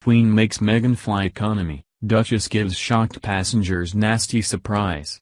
Queen makes Meghan fly economy, Duchess gives shocked passengers nasty surprise.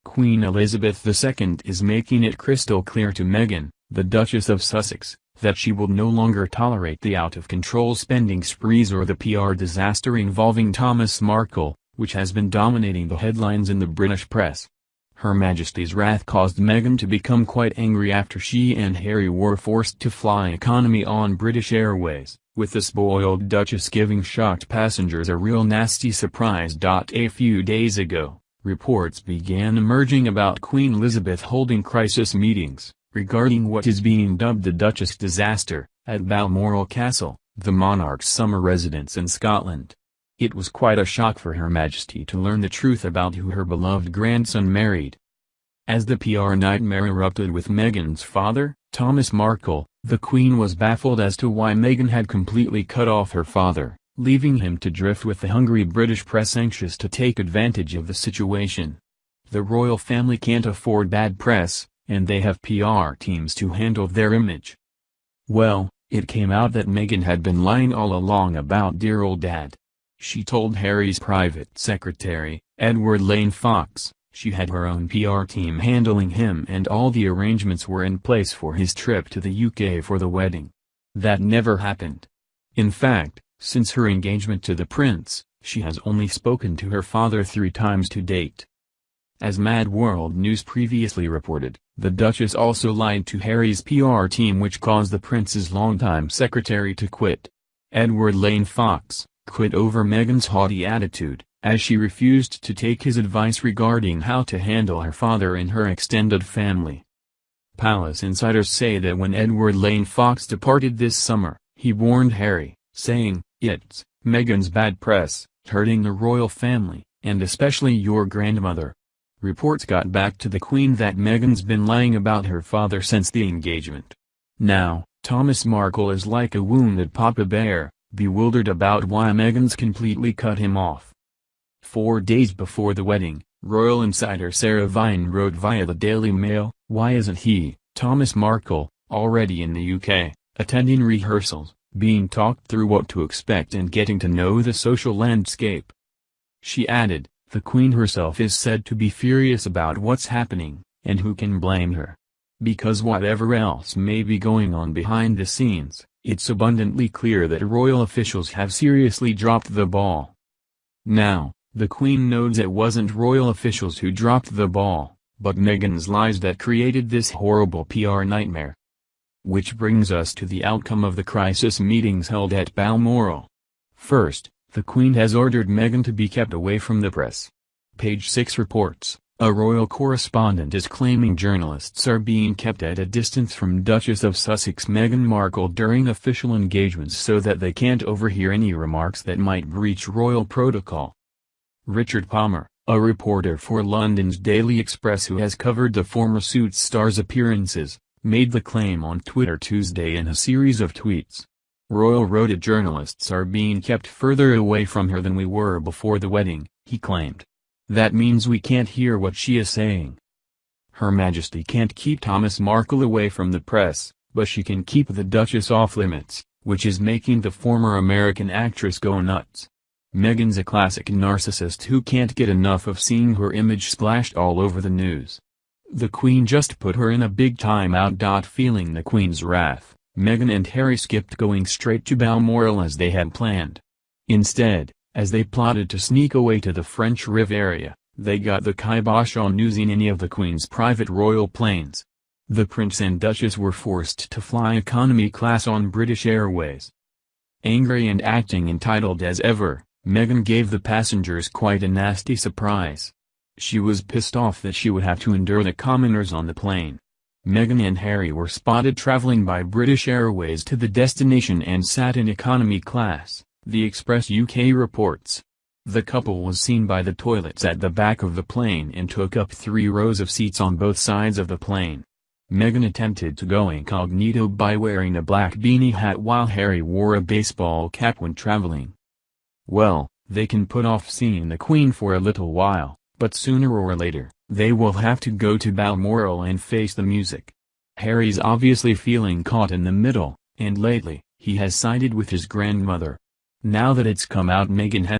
Queen Elizabeth II is making it crystal clear to Meghan, the Duchess of Sussex, that she will no longer tolerate the out-of-control spending sprees or the PR disaster involving Thomas Markle, which has been dominating the headlines in the British press. Her Majesty's wrath caused Meghan to become quite angry after she and Harry were forced to fly economy on British Airways, with the spoiled Duchess giving shocked passengers a real nasty surprise. A few days ago, reports began emerging about Queen Elizabeth holding crisis meetings, regarding what is being dubbed the Duchess disaster, at Balmoral Castle, the monarch's summer residence in Scotland. It was quite a shock for Her Majesty to learn the truth about who her beloved grandson married. As the PR nightmare erupted with Meghan's father, Thomas Markle, the Queen was baffled as to why Meghan had completely cut off her father, leaving him to drift with the hungry British press anxious to take advantage of the situation. The royal family can't afford bad press, and they have PR teams to handle their image. Well, it came out that Meghan had been lying all along about dear old dad. She told Harry's private secretary, Edward Lane Fox, she had her own PR team handling him and all the arrangements were in place for his trip to the UK for the wedding. That never happened. In fact, since her engagement to the prince, she has only spoken to her father 3 times to date. As Mad World News previously reported, the Duchess also lied to Harry's PR team, which caused the prince's longtime secretary to quit. Edward Lane Fox quit over Meghan's haughty attitude, as she refused to take his advice regarding how to handle her father and her extended family. Palace insiders say that when Edward Lane Fox departed this summer, he warned Harry, saying, "It's Meghan's bad press, hurting the royal family, and especially your grandmother." Reports got back to the Queen that Meghan's been lying about her father since the engagement. Now, Thomas Markle is like a wounded papa bear, bewildered about why Meghan's completely cut him off. 4 days before the wedding, royal insider Sarah Vine wrote via the Daily Mail, "Why isn't he, Thomas Markle, already in the UK, attending rehearsals, being talked through what to expect and getting to know the social landscape?" She added, "The Queen herself is said to be furious about what's happening, and who can blame her? Because whatever else may be going on behind the scenes, it's abundantly clear that royal officials have seriously dropped the ball." Now, the Queen knows it wasn't royal officials who dropped the ball, but Meghan's lies that created this horrible PR nightmare. Which brings us to the outcome of the crisis meetings held at Balmoral. First, the Queen has ordered Meghan to be kept away from the press. Page 6 reports, a royal correspondent is claiming journalists are being kept at a distance from Duchess of Sussex Meghan Markle during official engagements so that they can't overhear any remarks that might breach royal protocol. Richard Palmer, a reporter for London's Daily Express who has covered the former Suits star's appearances, made the claim on Twitter Tuesday in a series of tweets. Royal-roaded journalists are being kept further away from her than we were before the wedding, he claimed. That means we can't hear what she is saying. Her Majesty can't keep Thomas Markle away from the press, but she can keep the Duchess off limits, which is making the former American actress go nuts. Meghan's a classic narcissist who can't get enough of seeing her image splashed all over the news. The Queen just put her in a big time out. Feeling the Queen's wrath, Meghan and Harry skipped going straight to Balmoral as they had planned. Instead, as they plotted to sneak away to the French Riviera, they got the kibosh on using any of the Queen's private royal planes. The Prince and Duchess were forced to fly economy class on British Airways. Angry and acting entitled as ever, Meghan gave the passengers quite a nasty surprise. She was pissed off that she would have to endure the commoners on the plane. Meghan and Harry were spotted traveling by British Airways to the destination and sat in economy class, the Express UK reports. The couple was seen by the toilets at the back of the plane and took up 3 rows of seats on both sides of the plane. Meghan attempted to go incognito by wearing a black beanie hat while Harry wore a baseball cap when traveling. Well, they can put off seeing the Queen for a little while, but sooner or later, they will have to go to Balmoral and face the music. Harry's obviously feeling caught in the middle, and lately, he has sided with his grandmother. Now that it's come out, Meghan has